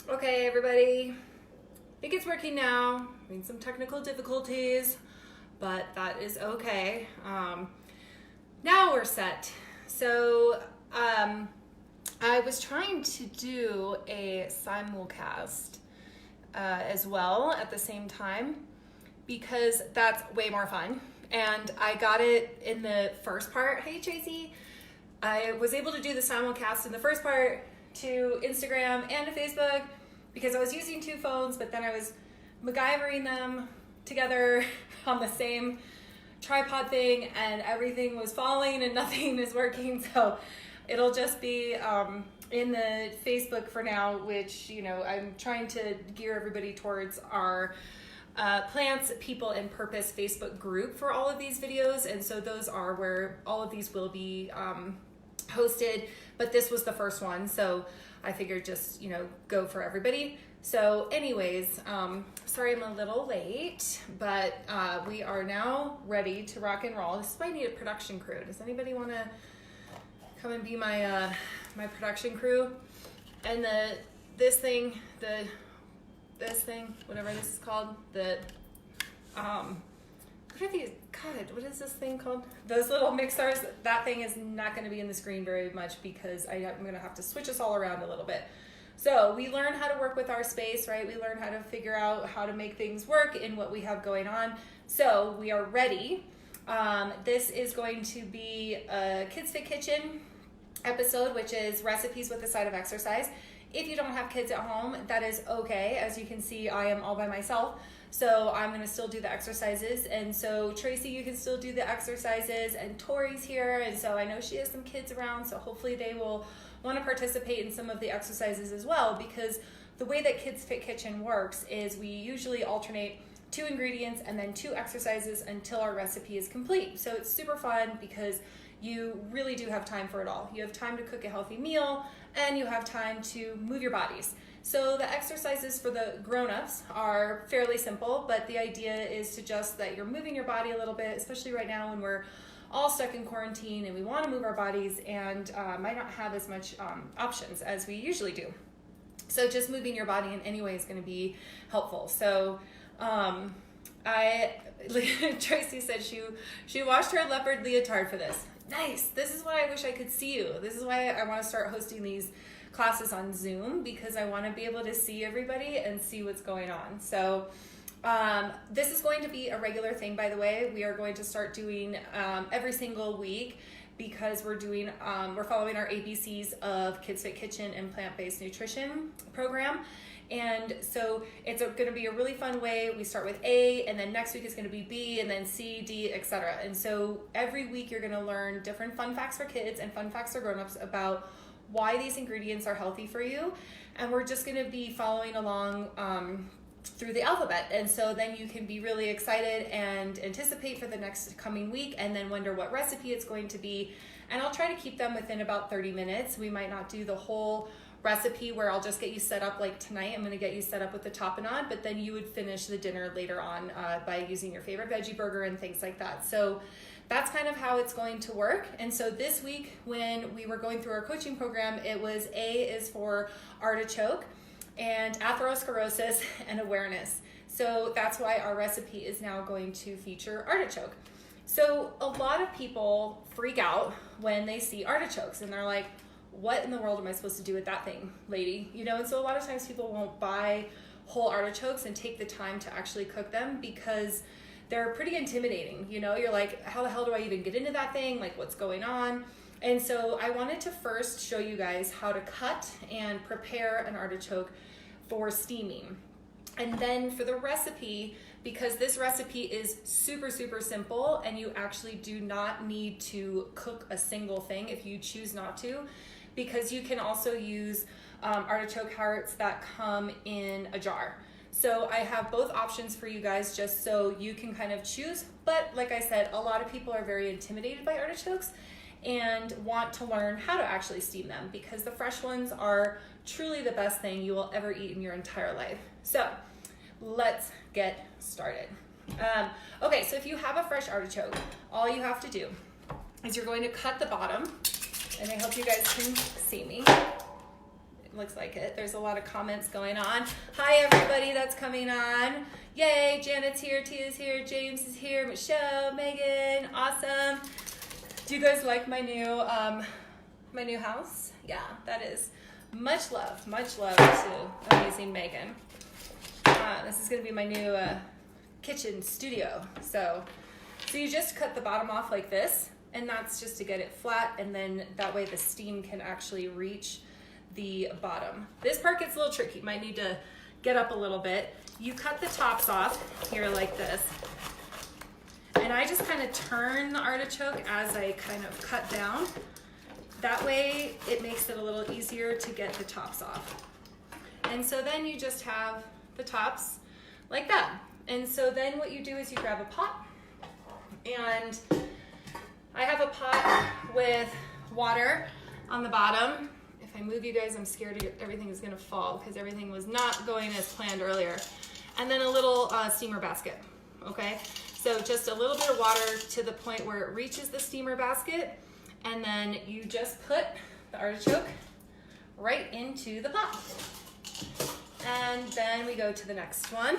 Okay, everybody. I think it's working now. Having some technical difficulties, but that is okay. Now we're set. So I was trying to do a simulcast as well at the same time because that's way more fun. And I got it in the first part. Hey, Tracy. I was able to do the simulcast in the first part to Instagram and to Facebook because I was using two phones, but then I was MacGyvering them together on the same tripod thing and everything was falling and nothing is working. So it'll just be in the Facebook for now, which, you know, I'm trying to gear everybody towards our Plants, People, and Purpose Facebook group for all of these videos. And so those are where all of these will be hosted, but this was the first one. So I figured just, you know, go for everybody. So anyways, sorry I'm a little late, but we are now ready to rock and roll. This is why I need a production crew. Does anybody want to come and be my my production crew? And this thing, whatever this is called, what are these? God, what is this thing called? Those little mixers. That thing is not going to be in the screen very much because I'm going to have to switch us all around a little bit. So we learn how to work with our space, right? We learn how to figure out how to make things work in what we have going on. So we are ready. This is going to be a Kids Fit Kitchen episode, which is recipes with a side of exercise. If you don't have kids at home, that is okay. As you can see, I am all by myself. So I'm going to still do the exercises. And so Tracy, you can still do the exercises, and Tori's here. And so I know she has some kids around. So hopefully they will want to participate in some of the exercises as well, because the way that Kids Fit Kitchen works is we usually alternate 2 ingredients and then 2 exercises until our recipe is complete. So it's super fun because you really do have time for it all. You have time to cook a healthy meal and you have time to move your bodies. So the exercises for the grown-ups are fairly simple, but the idea is to just that you're moving your body a little bit, especially right now when we're all stuck in quarantine and we want to move our bodies and might not have as much options as we usually do. So just moving your body in any way is going to be helpful. So Tracy said she washed her leopard leotard for this. Nice. This is why I wish I could see you. This is why I want to start hosting these classes on Zoom, because I want to be able to see everybody and see what's going on. So this is going to be a regular thing, by the way. We are going to start doing every single week because we're following our ABCs of Kids Fit Kitchen and plant-based nutrition program. And so it's going to be a really fun way. We start with A, and then next week is going to be B, and then C, D, etc. And so every week you're going to learn different fun facts for kids and fun facts for grown-ups about why these ingredients are healthy for you. And we're just going to be following along through the alphabet. And so then you can be really excited and anticipate for the next coming week and then wonder what recipe it's going to be. And I'll try to keep them within about 30 minutes. We might not do the whole recipe where I'll just get you set up like tonight. I'm going to get you set up with the tapenade, but then you would finish the dinner later on by using your favorite veggie burger and things like that. So that's kind of how it's going to work. And so this week when we were going through our coaching program, it was A is for artichoke and atherosclerosis and awareness. So that's why our recipe is now going to feature artichoke. So a lot of people freak out when they see artichokes and they're like, what in the world am I supposed to do with that thing, lady? You know, and so a lot of times people won't buy whole artichokes and take the time to actually cook them because they're pretty intimidating. You know, you're like, how the hell do I even get into that thing? Like, what's going on? And so I wanted to first show you guys how to cut and prepare an artichoke for steaming. And then for the recipe, because this recipe is super, super simple and you actually do not need to cook a single thing if you choose not to, because you can also use artichoke hearts that come in a jar. So I have both options for you guys just so you can kind of choose. But like I said, a lot of people are very intimidated by artichokes and want to learn how to actually steam them because the fresh ones are truly the best thing you will ever eat in your entire life. So let's get started. Okay, so if you have a fresh artichoke, all you have to do is you're going to cut the bottom, and I hope you guys can see me. Looks like it. There's a lot of comments going on. Hi, everybody that's coming on. Yay, Janet's here, Tia's here, James is here, Michelle, Megan, awesome. Do you guys like my new house? Yeah, that is much love to amazing Megan. This is gonna be my new kitchen studio. So you just cut the bottom off like this, and that's just to get it flat, and then that way the steam can actually reach the bottom. This part gets a little tricky. Might need to get up a little bit. You cut the tops off here like this, and I just kind of turn the artichoke as I kind of cut down. That way it makes it a little easier to get the tops off. And so then you just have the tops like that. And so then what you do is you grab a pot, and I have a pot with water on the bottom. If I move you guys, I'm scared everything is gonna fall because everything was not going as planned earlier. And then a little steamer basket, okay? So just a little bit of water to the point where it reaches the steamer basket, and then you just put the artichoke right into the pot. And then we go to the next one.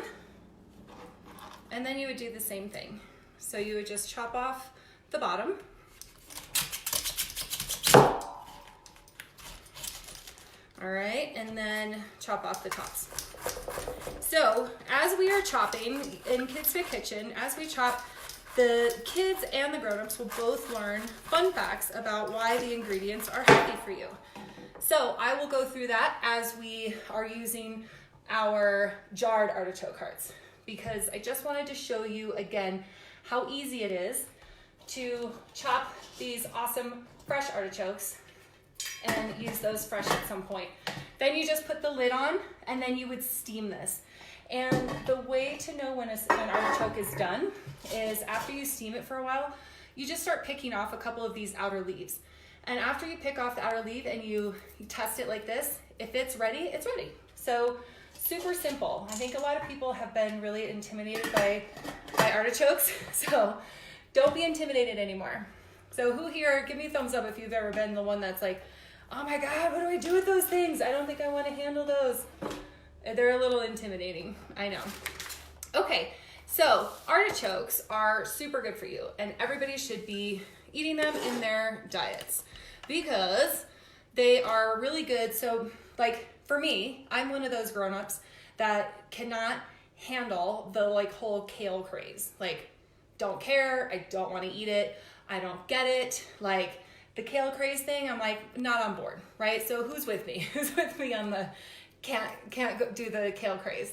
And then you would do the same thing. So you would just chop off the bottom. All right, and then chop off the tops. So as we are chopping in Kids Fit Kitchen, as we chop, the kids and the grown-ups will both learn fun facts about why the ingredients are healthy for you. So I will go through that as we are using our jarred artichoke hearts, because I just wanted to show you again how easy it is to chop these awesome fresh artichokes and use those fresh at some point. Then you just put the lid on, and then you would steam this. And the way to know when an artichoke is done is after you steam it for a while, you just start picking off a couple of these outer leaves. And after you pick off the outer leaf and you test it like this, if it's ready, it's ready. So super simple. I think a lot of people have been really intimidated by artichokes, so don't be intimidated anymore. So who here, give me a thumbs up if you've ever been the one that's like, oh my God, what do I do with those things? I don't think I want to handle those. They're a little intimidating, I know. Okay, so artichokes are super good for you, and everybody should be eating them in their diets because they are really good. So like for me, I'm one of those grown-ups that cannot handle the like whole kale craze. Like, don't care, I don't want to eat it, I don't get it. Like the kale craze thing, I'm like not on board, right? So who's with me? Who's with me on the can't go do the kale craze?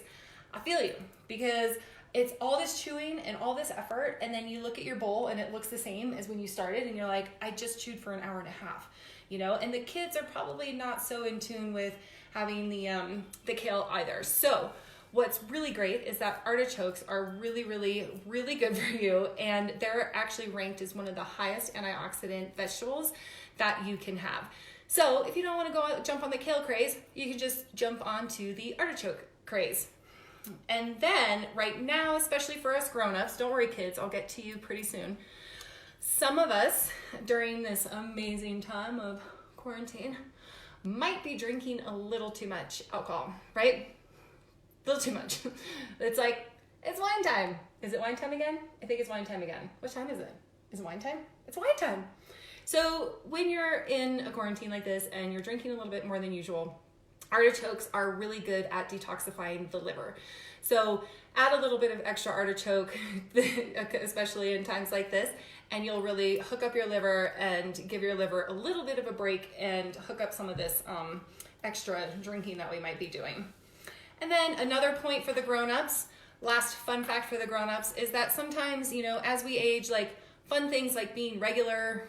I feel you, because it's all this chewing and all this effort, and then you look at your bowl and it looks the same as when you started, and you're like, I just chewed for an hour and a half, you know? And the kids are probably not so in tune with having the kale either. So what's really great is that artichokes are really, really, really good for you, and they're actually ranked as one of the highest antioxidant vegetables that you can have. So if you don't want to go jump on the kale craze, you can just jump onto the artichoke craze. And then right now, especially for us grown-ups, don't worry kids, I'll get to you pretty soon. Some of us during this amazing time of quarantine might be drinking a little too much alcohol, right? A little too much. It's like, it's wine time. Is it wine time again? I think it's wine time again. What time is it? Is it wine time? It's wine time. So when you're in a quarantine like this and you're drinking a little bit more than usual, artichokes are really good at detoxifying the liver. So add a little bit of extra artichoke, especially in times like this, and you'll really hook up your liver and give your liver a little bit of a break and hook up some of this extra drinking that we might be doing. And then another point for the grown-ups, last fun fact for the grown-ups, is that sometimes, you know, as we age, like fun things like being regular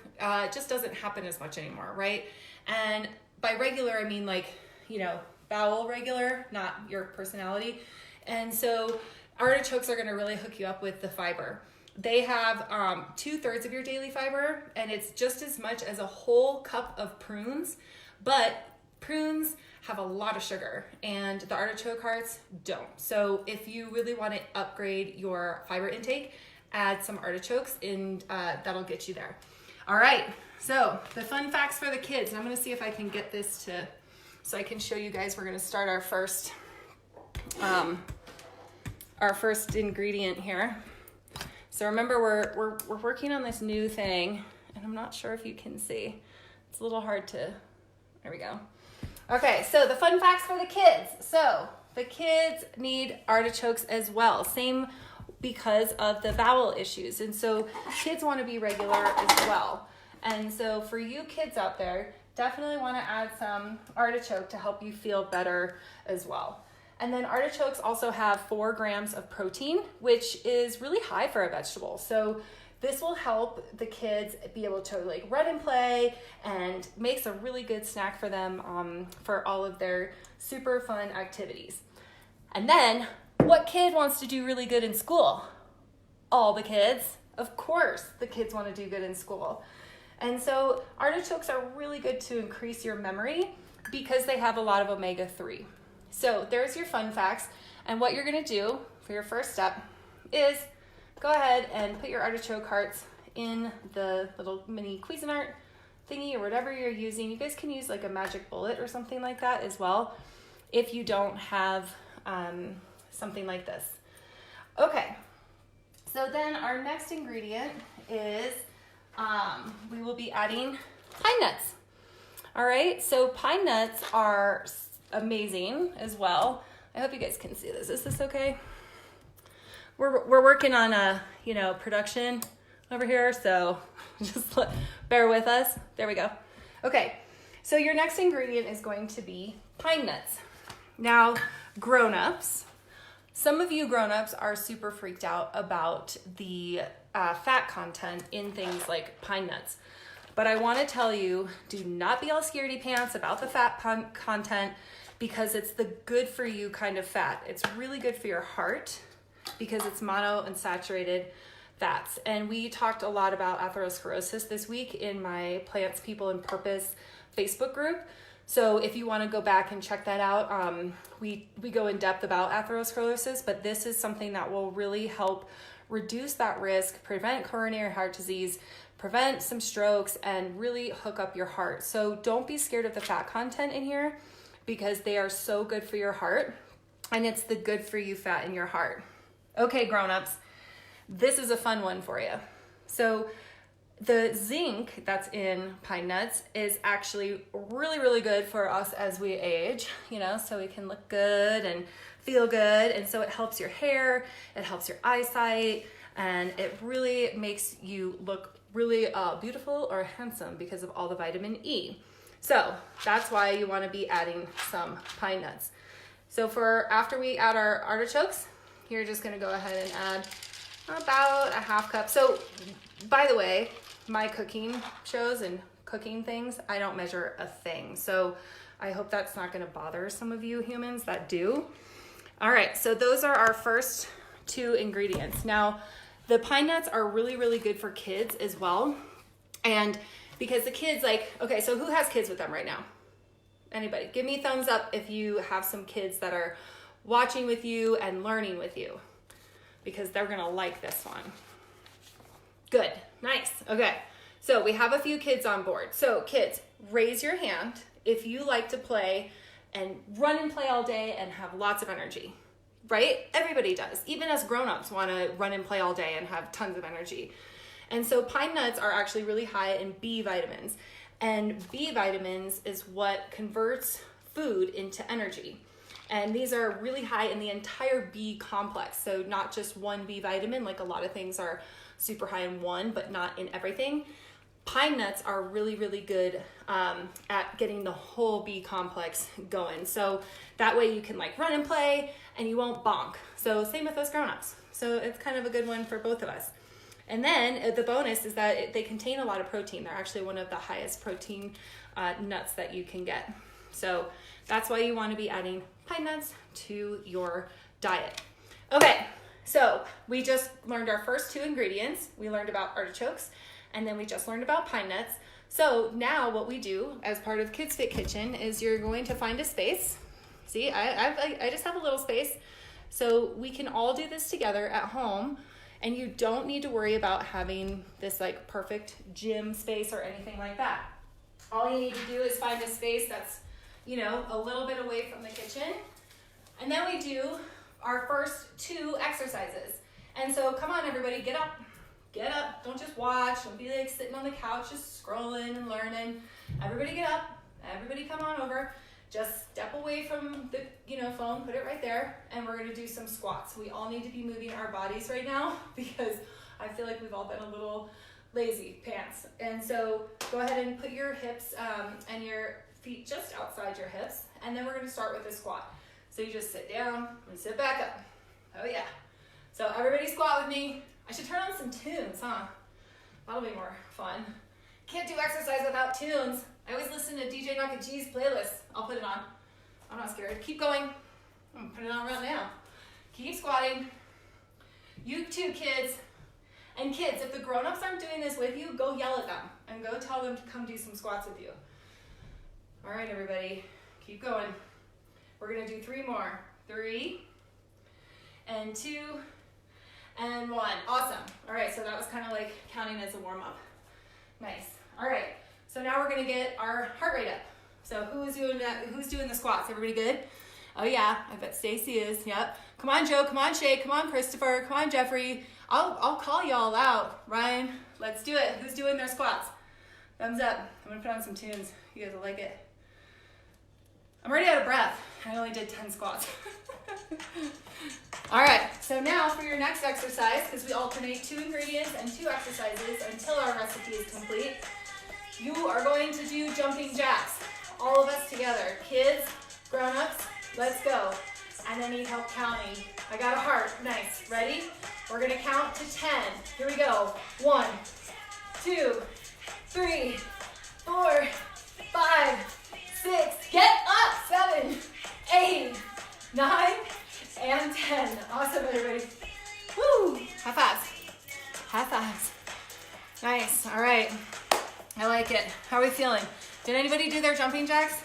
just doesn't happen as much anymore, right? And by regular, I mean like, you know, bowel regular, not your personality. And so artichokes are gonna really hook you up with the fiber. They have 2/3 of your daily fiber, and it's just as much as a whole cup of prunes, but prunes have a lot of sugar and the artichoke hearts don't. So if you really want to upgrade your fiber intake, add some artichokes and that'll get you there. All right, so the fun facts for the kids. I'm gonna see if I can get this to so I can show you guys. We're gonna start our first ingredient here. So remember, we're working on this new thing, and I'm not sure if you can see. It's a little hard to, there we go. Okay, so the fun facts for the kids. So the kids need artichokes as well, same because of the bowel issues. And so kids want to be regular as well. And so for you kids out there, definitely want to add some artichoke to help you feel better as well. And then artichokes also have 4 grams of protein, which is really high for a vegetable. So this will help the kids be able to like run and play, and makes a really good snack for them for all of their super fun activities. And then what kid wants to do really good in school? All the kids. Of course, the kids want to do good in school. And so artichokes are really good to increase your memory because they have a lot of omega-3. So there's your fun facts. And what you're going to do for your first step is go ahead and put your artichoke hearts in the little mini Cuisinart thingy or whatever you're using. You guys can use like a magic bullet or something like that as well if you don't have something like this. Okay, so then our next ingredient is we will be adding pine nuts. All right, so pine nuts are amazing as well. I hope you guys can see this. Is this okay? We're working on a production over here, so just bear with us. There we go. Okay, so your next ingredient is going to be pine nuts. Now, grown-ups, some of you grown-ups are super freaked out about the fat content in things like pine nuts. But I want to tell you, do not be all scaredy pants about the fat content, because it's the good for you kind of fat. It's really good for your heart because it's monounsaturated fats. And we talked a lot about atherosclerosis this week in my Plants, People, and Purpose Facebook group. So if you want to go back and check that out, we go in depth about atherosclerosis, but this is something that will really help reduce that risk, prevent coronary heart disease, prevent some strokes, and really hook up your heart. So don't be scared of the fat content in here, because they are so good for your heart, and it's the good for you fat in your heart. Okay, grown-ups, this is a fun one for you. So the zinc that's in pine nuts is actually really, really good for us as we age, so we can look good and feel good. And so it helps your hair, it helps your eyesight, and it really makes you look really beautiful or handsome because of all the vitamin E. So that's why you want to be adding some pine nuts. So after we add our artichokes, you're just going to go ahead and add about a half cup. So by the way, my cooking shows and cooking things, I don't measure a thing. So I hope that's not going to bother some of you humans that do. All right, so those are our first 2 ingredients. Now, the pine nuts are really, really good for kids as well. And because the kids okay, so who has kids with them right now? Anybody? Give me a thumbs up if you have some kids that are watching with you and learning with you, because they're gonna like this one. Good, nice, okay. So we have a few kids on board. So kids, raise your hand if you like to play and run and play all day and have lots of energy, right? Everybody does. Even us grown-ups wanna run and play all day and have tons of energy. And so pine nuts are actually really high in B vitamins. And B vitamins is what converts food into energy. And these are really high in the entire B complex. So not just one B vitamin, like a lot of things are super high in one, but not in everything. Pine nuts are really, really good at getting the whole B complex going. So that way you can run and play and you won't bonk. So same with us grown-ups. So it's kind of a good one for both of us. And then the bonus is that they contain a lot of protein. They're actually one of the highest protein nuts that you can get. So that's why you want to be adding pine nuts to your diet. Okay, so we just learned our first 2 ingredients. We learned about artichokes, and then we just learned about pine nuts. So now what we do as part of Kids Fit Kitchen is you're going to find a space. See, I just have a little space. So we can all do this together at home. And you don't need to worry about having this perfect gym space or anything like that. All you need to do is find a space that's you know, a little bit away from the kitchen. And then we do our first 2 exercises. And so come on everybody, get up. Get up, don't just watch, don't be like sitting on the couch just scrolling and learning. Everybody get up, everybody come on over. Just step away from the phone, put it right there, and we're gonna do some squats. We all need to be moving our bodies right now because I feel like we've all been a little lazy pants. And so go ahead and put your hips and your feet just outside your hips, and then we're gonna start with a squat. So you just sit down and sit back up. Oh yeah. So everybody squat with me. I should turn on some tunes, huh? That'll be more fun. Can't do exercise without tunes. I always listen to DJ Naka G's playlist. I'll put it on. I'm not scared. Keep going. I'm gonna put it on right now. Keep squatting. You too, kids. And kids, if the grown-ups aren't doing this with you, go yell at them and go tell them to come do some squats with you. All right, everybody, keep going. We're gonna do 3 more. 3 and 2 and 1. Awesome. All right, so that was kind of like counting as a warm-up. Nice. All right, so now we're gonna get our heart rate up. So who's doing that? Who's doing the squats? Everybody good? Oh yeah, I bet Stacy is. Yep. Come on, Joe. Come on, Shay. Come on, Christopher. Come on, Jeffrey. I'll call y'all out. Ryan, let's do it. Who's doing their squats? Thumbs up. I'm gonna put on some tunes. You guys will like it. I'm already out of breath. I only did 10 squats. All right, so now for your next exercise, because we alternate 2 ingredients and 2 exercises until our recipe is complete, you are going to do jumping jacks. All of us together. Kids, grown-ups, let's go. And then need help counting. I got a heart. Nice. Ready? We're going to count to 10. Here we go. 1, 2, 3, 4, 5, 6. Get up. 7, 8, 9, and 10. Awesome, everybody. Woo! High fives. High fives. Nice. All right. I like it. How are we feeling? Did anybody do their jumping jacks?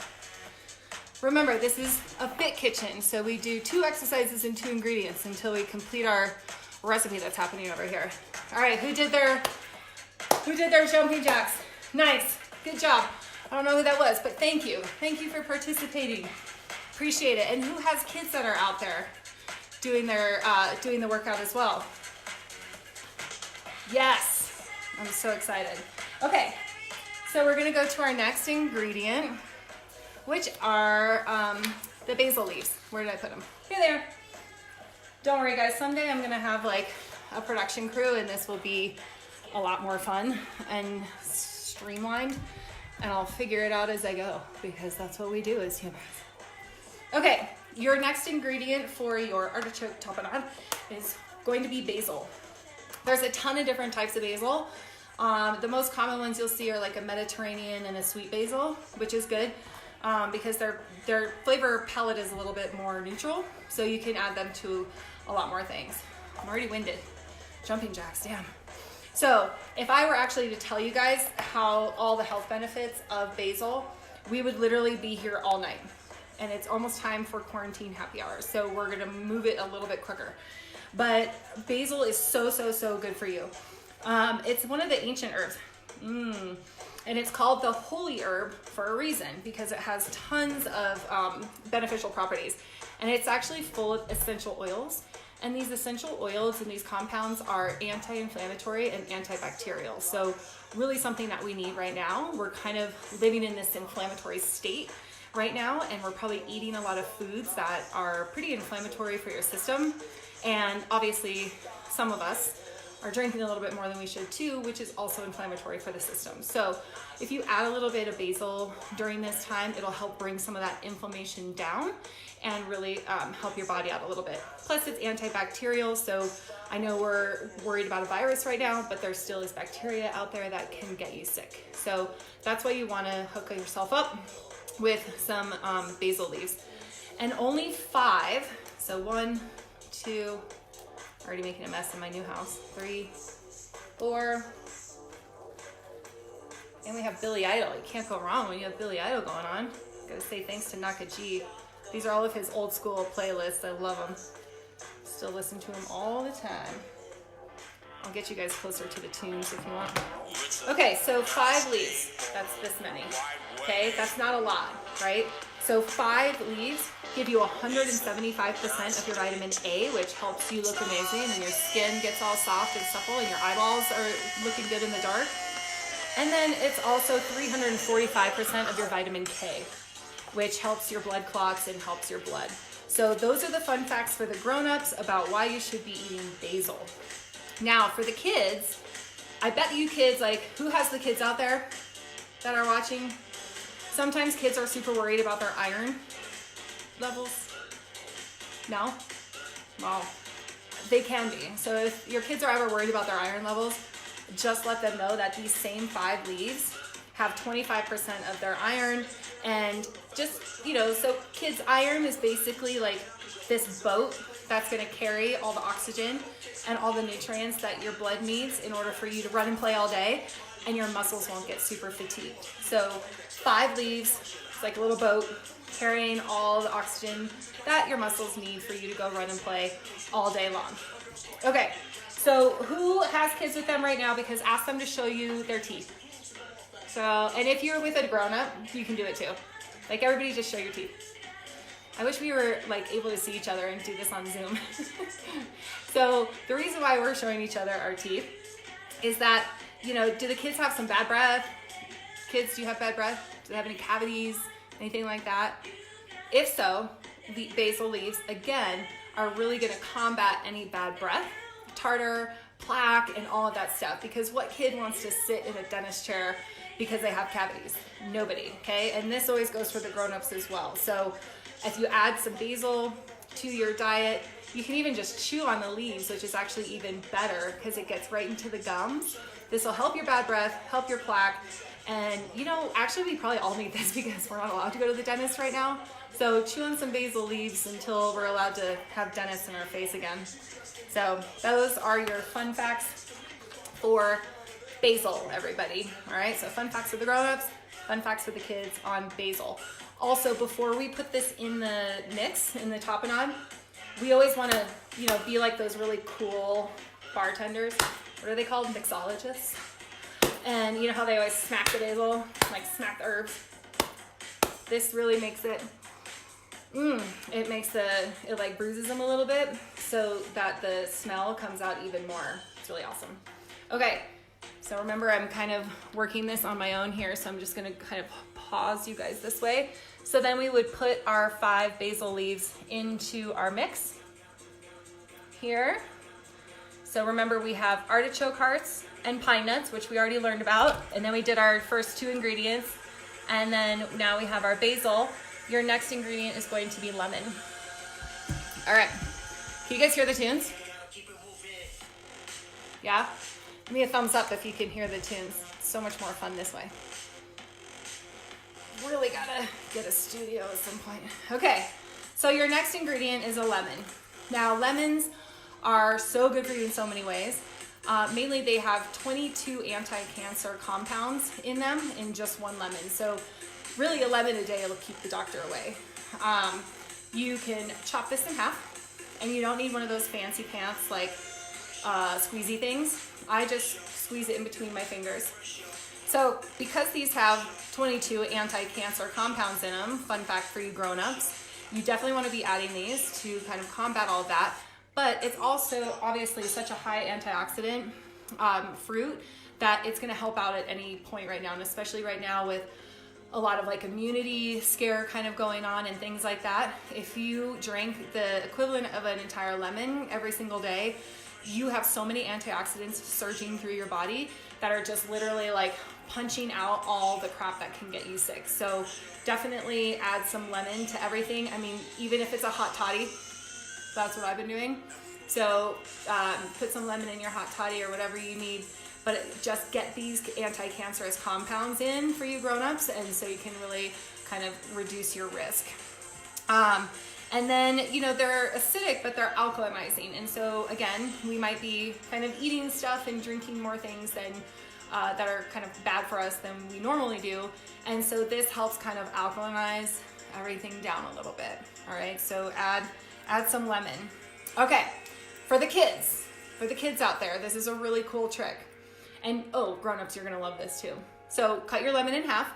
Remember, this is a fit kitchen, so we do 2 exercises and 2 ingredients until we complete our recipe that's happening over here. All right, who did their jumping jacks? Nice. Good job. I don't know who that was, but thank you. Thank you for participating. Appreciate it. And who has kids that are out there doing the workout as well? Yes. I'm so excited. Okay. So we're gonna go to our next ingredient, which are the basil leaves. Where did I put them? Here they are. Don't worry guys, someday I'm gonna have like a production crew and this will be a lot more fun and streamlined, and I'll figure it out as I go because that's what we do as humans. Okay, your next ingredient for your artichoke tapenade is going to be basil. There's a ton of different types of basil. The most common ones you'll see are like a Mediterranean and a sweet basil, which is good because their flavor palette is a little bit more neutral, so you can add them to a lot more things. I'm already winded. Jumping jacks, damn. So if I were actually to tell you guys how all the health benefits of basil, we would literally be here all night. And it's almost time for quarantine happy hours, so we're gonna move it a little bit quicker. But basil is so good for you. It's one of the ancient herbs. And it's called the holy herb for a reason, because it has tons of beneficial properties. And it's actually full of essential oils. And these essential oils and these compounds are anti-inflammatory and antibacterial. So really something that we need right now. We're kind of living in this inflammatory state right now, and we're probably eating a lot of foods that are pretty inflammatory for your system. And obviously some of us are drinking a little bit more than we should too, which is also inflammatory for the system. So if you add a little bit of basil during this time, it'll help bring some of that inflammation down and really help your body out a little bit. Plus it's antibacterial, so I know we're worried about a virus right now, but there still is bacteria out there that can get you sick. So that's why you wanna hook yourself up with some basil leaves. And only 5, so 1, 2, already making a mess in my new house, 3, 4, and we have Billy Idol. You can't go wrong when you have Billy Idol going on. Gotta say thanks to Naka G. These are all of his old school playlists. I love them. Still listen to him all the time. I'll get you guys closer to the tunes if you want. Okay, so 5 leaves. That's this many. Okay, that's not a lot, right? So 5 leaves give you 175% of your vitamin A, which helps you look amazing, and your skin gets all soft and supple, and your eyeballs are looking good in the dark. And then it's also 345% of your vitamin K, which helps your blood clots and helps your blood. So those are the fun facts for the grown-ups about why you should be eating basil. Now for the kids, I bet you kids, like, who has the kids out there that are watching? Sometimes kids are super worried about their iron levels. No? Well, they can be. So if your kids are ever worried about their iron levels, just let them know that these same 5 leaves have 25% of their iron. And just, you know, so kids' iron is basically like this boat that's going to carry all the oxygen and all the nutrients that your blood needs in order for you to run and play all day, and your muscles won't get super fatigued. So 5 leaves, it's like a little boat carrying all the oxygen that your muscles need for you to go run and play all day long. Okay, so who has kids with them right now? Because ask them to show you their teeth. So, and if you're with a grown-up, you can do it too. Like, everybody just show your teeth. I wish we were like able to see each other and do this on Zoom. So the reason why we're showing each other our teeth is that, you know, do the kids have some bad breath? Kids, do you have bad breath? Do they have any cavities? Anything like that? If so, the basil leaves, again, are really gonna combat any bad breath, tartar, plaque, and all of that stuff. Because what kid wants to sit in a dentist chair because they have cavities? Nobody, okay? And this always goes for the grown-ups as well. So if you add some basil to your diet, you can even just chew on the leaves, which is actually even better because it gets right into the gums. This will help your bad breath, help your plaque, and you know, actually we probably all need this because we're not allowed to go to the dentist right now. So chew on some basil leaves until we're allowed to have dentists in our face again. So those are your fun facts for basil, everybody. All right, so fun facts for the grown-ups, fun facts for the kids on basil. Also, before we put this in the mix, in the tapenade, we always want to, you know, be like those really cool bartenders. What are they called? Mixologists. And you know how they always smack the basil, like smack the herbs? This really makes it, it makes it like bruises them a little bit so that the smell comes out even more. It's really awesome. Okay, so remember I'm kind of working this on my own here, so I'm just gonna kind of pause you guys this way. So then we would put our 5 basil leaves into our mix here. So remember we have artichoke hearts and pine nuts, which we already learned about. And then we did our first 2 ingredients. And then now we have our basil. Your next ingredient is going to be lemon. All right, can you guys hear the tunes? Yeah? Give me a thumbs up if you can hear the tunes. It's so much more fun this way. Really gotta get a studio at some point. Okay, so your next ingredient is a lemon. Now lemons are so good for you in so many ways. Mainly they have 22 anti-cancer compounds in them in just 1 lemon. So really a lemon a day will keep the doctor away. You can chop this in half, and you don't need one of those fancy pants like squeezy things. I just squeeze it in between my fingers. So because these have 22 anti-cancer compounds in them, fun fact for you grown-ups, you definitely want to be adding these to kind of combat all of that. But it's also obviously such a high antioxidant fruit that it's going to help out at any point right now, and especially right now with a lot of like immunity scare kind of going on and things like that. If you drink the equivalent of an entire lemon every single day, you have so many antioxidants surging through your body that are just literally like punching out all the crap that can get you sick. So definitely add some lemon to everything. I mean, even if it's a hot toddy, that's what I've been doing. So put some lemon in your hot toddy or whatever you need, but just get these anti-cancerous compounds in for you grown-ups, and so you can really kind of reduce your risk. And then, you know, they're acidic, but they're alkalinizing. And so again, we might be kind of eating stuff and drinking more things than that are kind of bad for us than we normally do. And so this helps kind of alkalinize everything down a little bit. All right, so add some lemon. Okay, for the kids out there, this is a really cool trick. And oh, grown-ups, you're gonna love this too. So cut your lemon in half,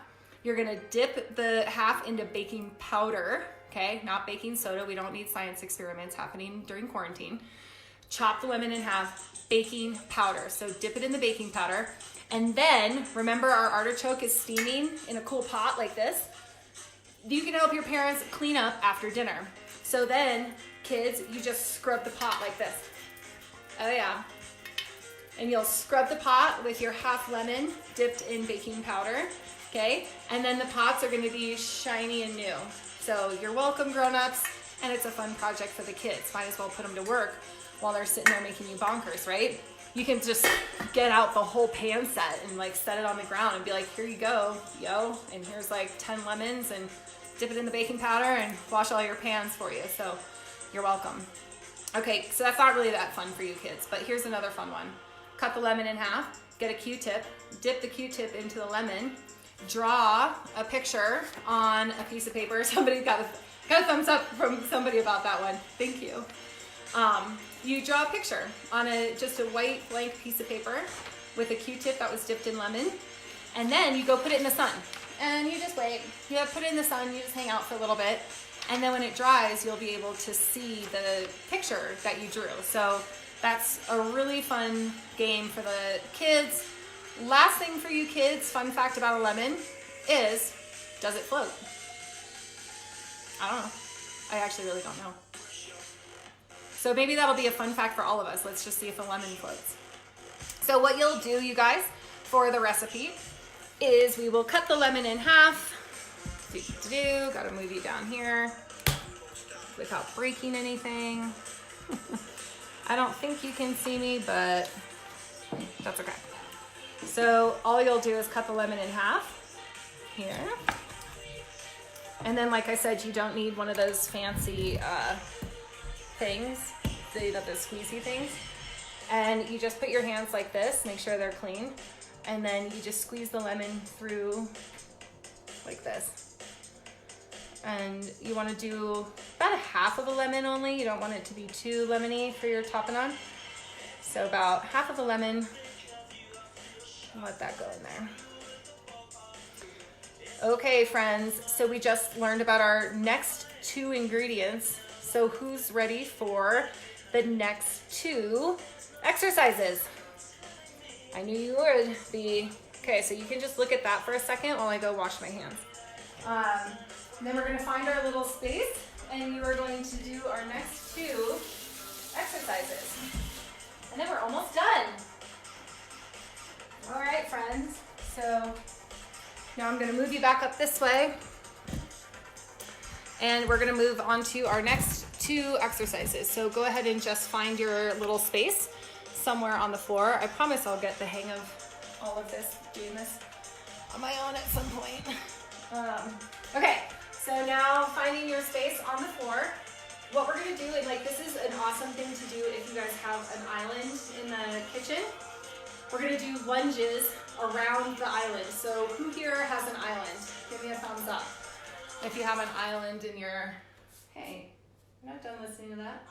You're gonna dip the half into baking powder, okay? Not baking soda. We don't need science experiments happening during quarantine. Chop the lemon in half, baking powder. So dip it in the baking powder. And then, remember our artichoke is steaming in a cool pot like this? You can help your parents clean up after dinner. So then, kids, you just scrub the pot like this. Oh yeah. And you'll scrub the pot with your half lemon dipped in baking powder, okay? And then the pots are gonna be shiny and new. So you're welcome, grown-ups, and it's a fun project for the kids. Might as well put them to work while they're sitting there making you bonkers, right? You can just get out the whole pan set and like set it on the ground and be like, here you go, yo, and here's like 10 lemons, and dip it in the baking powder and wash all your pans for you. So you're welcome. Okay, so that's not really that fun for you kids, but here's another fun one. Cut the lemon in half, get a Q-tip, dip the Q-tip into the lemon, draw a picture on a piece of paper. Somebody got a thumbs up from somebody about that one. Thank you. You draw a picture on just a white blank piece of paper with a Q-tip that was dipped in lemon, and then you go put it in the sun. And you just wait. You put it in the sun, you just hang out for a little bit, and then when it dries, you'll be able to see the picture that you drew. So that's a really fun game for the kids. Last thing for you kids, fun fact about a lemon is, does it float? I don't know. I actually really don't know. So maybe that'll be a fun fact for all of us. Let's just see if a lemon floats. So what you'll do, you guys, for the recipe is we will cut the lemon in half. Gotta move you down here without breaking anything. I don't think you can see me, but that's okay. So all you'll do is cut the lemon in half here. And then, like I said, you don't need one of those fancy things, the squeezy things. And you just put your hands like this, make sure they're clean. And then you just squeeze the lemon through like this. And you want to do about a half of a lemon only. You don't want it to be too lemony for your tapenade. So about half of a lemon. Let that go in there. Okay, friends, so we just learned about our next 2 ingredients. So who's ready for the next 2 exercises? I knew you would be. Okay, so you can just look at that for a second while I go wash my hands. Then we're gonna find our little space, and you are going to do our next 2 exercises. And then we're almost done. All right, friends. So now I'm gonna move you back up this way, and we're gonna move on to our next 2 exercises. So go ahead and just find your little space somewhere on the floor. I promise I'll get the hang of all of this, doing this on my own at some point. Okay, so now finding your space on the floor. What we're gonna do, and like this is an awesome thing to do if you guys have an island in the kitchen. We're gonna do lunges around the island. So who here has an island? Give me a thumbs up. If you have an island in your, hey, I'm not done listening to that.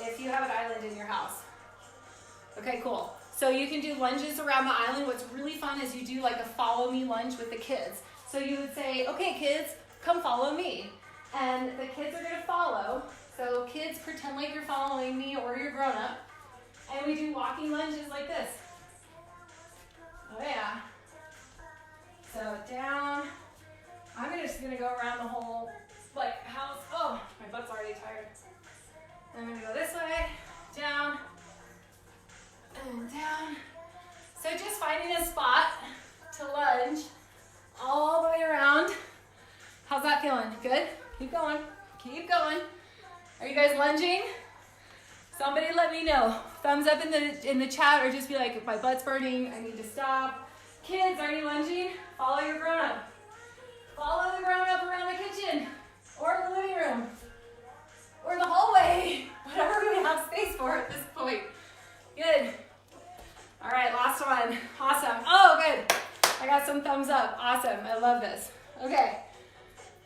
If you have an island in your house. Okay, cool. So you can do lunges around the island. What's really fun is you do like a follow me lunge with the kids. So you would say, okay kids, come follow me. And the kids are gonna follow. So kids, pretend like you're following me or you're grown up. And we do walking lunges like this. Oh yeah. So down. I'm just gonna go around the whole like house. Oh, my butt's already tired. I'm gonna go this way, down, and down. So just finding a spot to lunge all the way around. How's that feeling? Good? Keep going. Keep going. Are you guys lunging? Somebody let me know. Thumbs up in the chat, or just be like, if my butt's burning, I need to stop. Kids, are you lunging? Follow your grown-up. Follow the grown-up around the kitchen, or the living room, or the hallway, whatever we have space for at this point. Good. All right, last one. Awesome. Oh, good. I got some thumbs up. Awesome. I love this. Okay.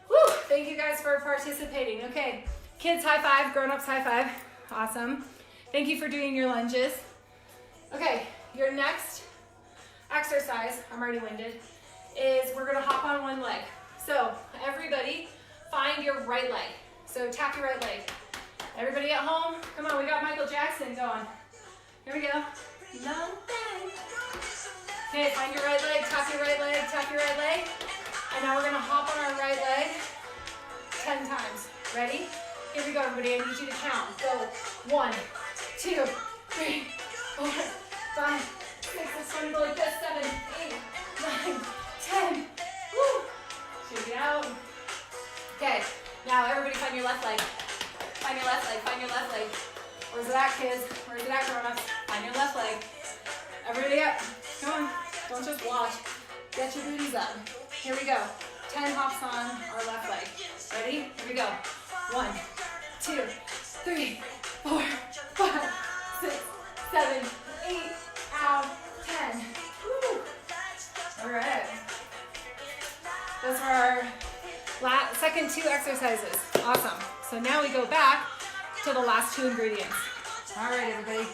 Whew. Thank you guys for participating. Okay. Kids, high five. Grown-ups, high five. Awesome. Thank you for doing your lunges. Okay. Your next exercise, I'm already winded, is we're gonna hop on one leg. So everybody find your right leg. So tap your right leg. Everybody at home, come on, we got Michael Jackson going. Here we go. Nothing. Okay, find your right leg, tap your right leg, tap your right leg. And now we're gonna hop on our right leg 10 times. Ready? Here we go, everybody. I need you to count. Go. 1, 2, 3, 4, 5, 6. It's gonna go like this. 7, 8, 9, 10. Woo! Shake it out. Okay. Now everybody find your left leg. Find your left leg. Find your left leg. Where's it at, kids? Where's it at, grown-ups? Find your left leg. Everybody up. Come on. Don't just watch. Get your booties up. Here we go. 10 hops on our left leg. Ready? Here we go. 1, 2, 3, 4, 5, 6, 7, 8, out, 10. Woo. All right. Those are our second 2 exercises. Awesome. So now we go back to the last 2 ingredients. All right, everybody.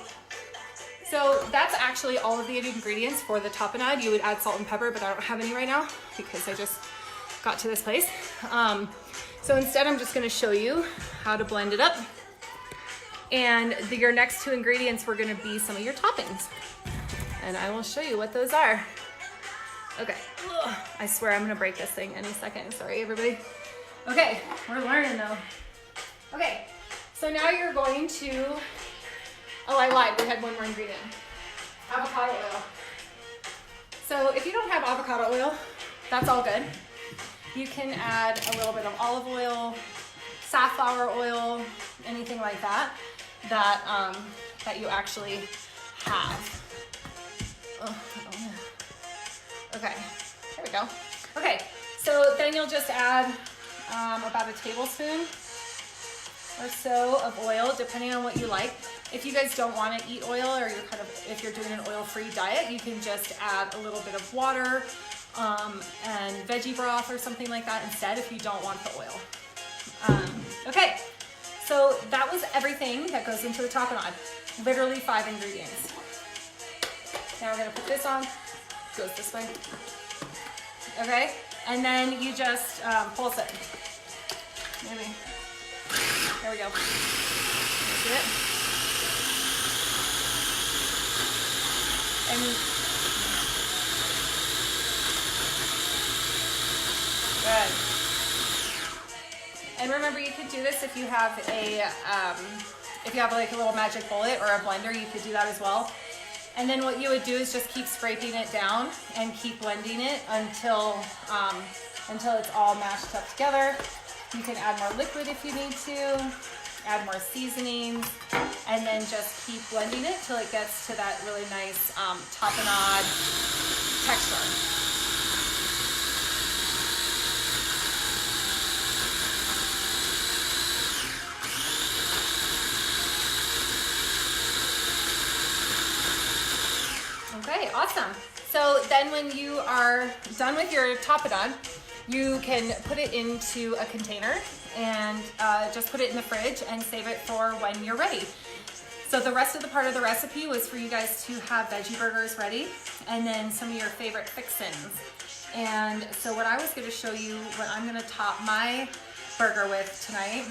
So that's actually all of the ingredients for the tapenade. You would add salt and pepper, but I don't have any right now because I just got to this place. So instead, I'm just gonna show you how to blend it up. And your next 2 ingredients were gonna be some of your toppings. And I will show you what those are. Okay, ugh, I swear I'm gonna break this thing any second. Sorry, everybody. Okay, we're learning though. Okay, so now you're going to, oh, I lied, we had one more ingredient. Avocado oil. So if you don't have avocado oil, that's all good. You can add a little bit of olive oil, safflower oil, anything like that, that you actually have. Oh, okay, there we go. Okay, so then you'll just add about a tablespoon or so of oil, depending on what you like. If you guys don't want to eat oil, or if you're doing an oil-free diet, you can just add a little bit of water and veggie broth or something like that instead if you don't want the oil. Okay, so that was everything that goes into the tapenade. Literally 5 ingredients. Now we're gonna put this on. Goes this way. Okay, and then you just pulse it. Maybe. There we go. That's it. And good. And remember, you could do this if you have like a little magic bullet or a blender. You could do that as well. And then what you would do is just keep scraping it down and keep blending it until it's all mashed up together. You can add more liquid if you need to, add more seasonings, and then just keep blending it till it gets to that really nice tapenade texture. Okay, awesome. So then when you are done with your tapenade, you can put it into a container and just put it in the fridge and save it for when you're ready. So the rest of the part of the recipe was for you guys to have veggie burgers ready and then some of your favorite fixins. And so what I was going to show you, what I'm going to top my burger with tonight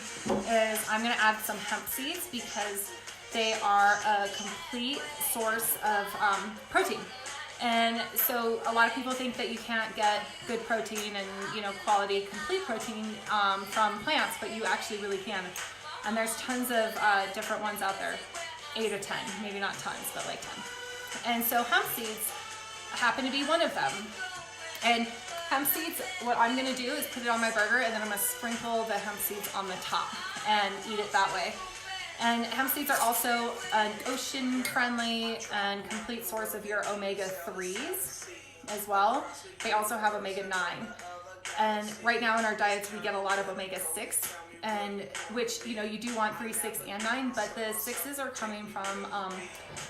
is I'm going to add some hemp seeds because they are a complete source of protein. And so a lot of people think that you can't get good protein and quality complete protein from plants, but you actually really can. And there's tons of different ones out there, 8 or 10, maybe not tons, but like 10. And so hemp seeds happen to be one of them. And hemp seeds, what I'm gonna do is put it on my burger and then I'm gonna sprinkle the hemp seeds on the top and eat it that way. And hemp seeds are also an ocean-friendly and complete source of your omega-3s as well. They also have omega-9. And right now in our diets, we get a lot of omega-6, and which, you do want 3, 6, and 9, but the 6s are coming from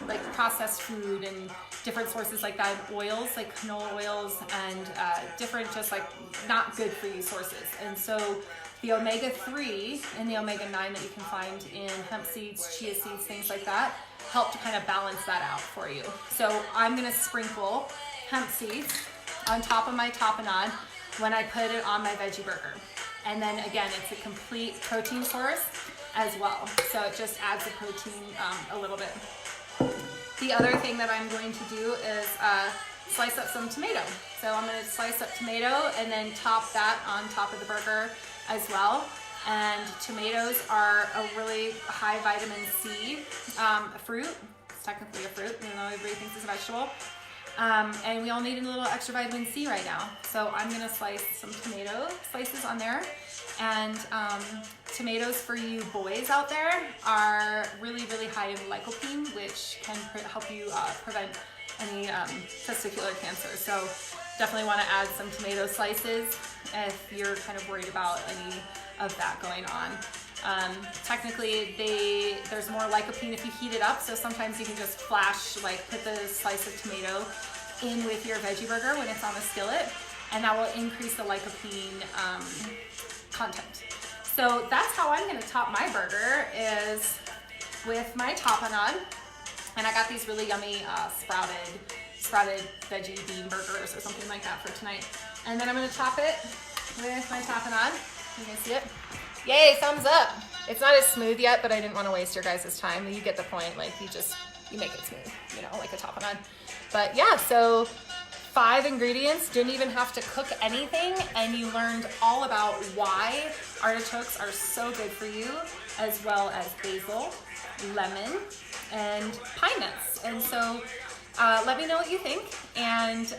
like processed food and different sources like that, oils, like canola oils, and different just like not good for you sources. And so the omega-3 and the omega-9 that you can find in hemp seeds, chia seeds, things like that, help to kind of balance that out for you. So I'm gonna sprinkle hemp seeds on top of my tapenade when I put it on my veggie burger. And then again, it's a complete protein source as well. So it just adds the protein a little bit. The other thing that I'm going to do is slice up some tomato. So I'm going to slice up tomato and then top that on top of the burger as well. And tomatoes are a really high vitamin C fruit. It's technically a fruit, even though everybody thinks it's a vegetable. And we all need a little extra vitamin C right now. So I'm gonna slice some tomato slices on there. And tomatoes for you boys out there are really, really high in lycopene, which can help you prevent any testicular cancer. So definitely wanna add some tomato slices if you're kind of worried about any of that going on. Technically, there's more lycopene if you heat it up, so sometimes you can just put the slice of tomato in with your veggie burger when it's on the skillet, and that will increase the lycopene content. So that's how I'm gonna top my burger, is with my tapenade, and I got these really yummy sprouted veggie bean burgers or something like that for tonight. And then I'm gonna top it with my tapenade. You can see it. Yay, thumbs up. It's not as smooth yet, but I didn't want to waste your guys' time. You get the point, like you make it smooth, you know, like a tapenade. But yeah, so 5 ingredients, didn't even have to cook anything, and you learned all about why artichokes are so good for you, as well as basil, lemon, and pine nuts. And so let me know what you think, and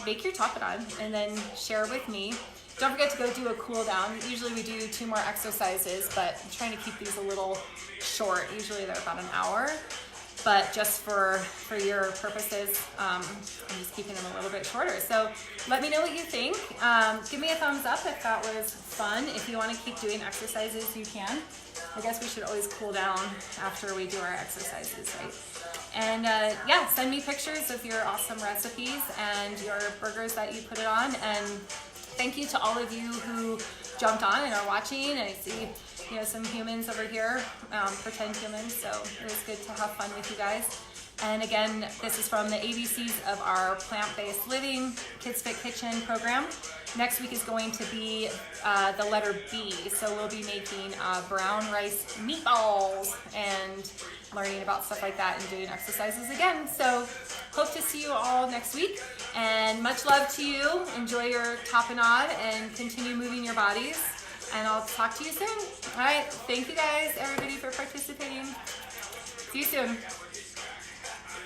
make your tapenade, and then share with me. Don't forget to go do a cool down. Usually we do 2 more exercises, but I'm trying to keep these a little short. Usually they're about an hour, but just for your purposes, I'm just keeping them a little bit shorter. So let me know what you think. Give me a thumbs up if that was fun. If you want to keep doing exercises, you can. I guess we should always cool down after we do our exercises, right? And yeah, send me pictures of your awesome recipes and your burgers that you put it on. And thank you to all of you who jumped on and are watching. And I see, you know, some humans over here, pretend humans. So it was good to have fun with you guys. And again, this is from the ABCs of our plant-based living Kids Fit Kitchen program. Next week is going to be the letter B. So we'll be making brown rice meatballs and learning about stuff like that and doing exercises again. So hope to see you all next week, and much love to you. Enjoy your tapenade and continue moving your bodies, and I'll talk to you soon. All right, thank you guys, everybody, for participating. See you soon.